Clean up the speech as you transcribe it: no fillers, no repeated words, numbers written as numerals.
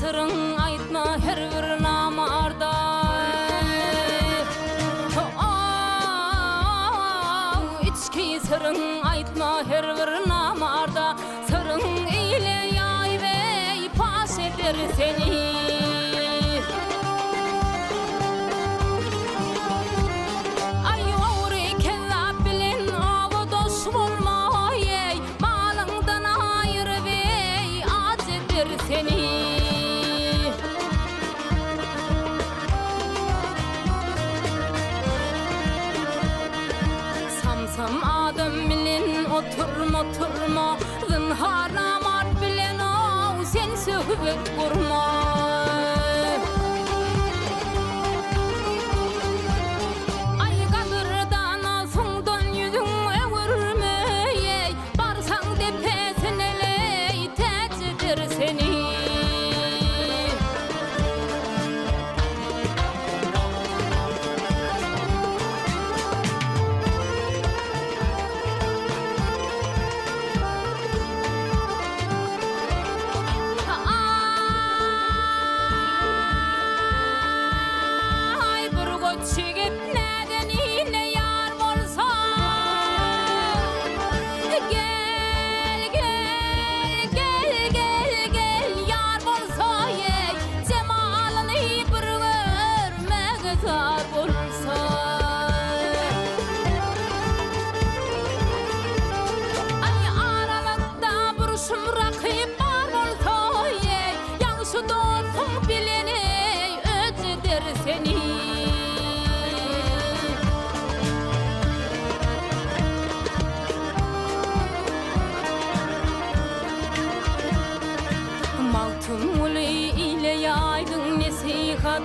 sırrın aytma her bir namarda. İçki sırrın aytma her bir namarda. Sırrın ile yay ve paş eder seni. Samsam adam bilen oturma zınhar namart bilen o sen söhbet kurma. Ay kadırdan soňdan yüzüň öwürmeye barsaň depesine täçdir seni. Seni Maltumuli ile yaydın nesihat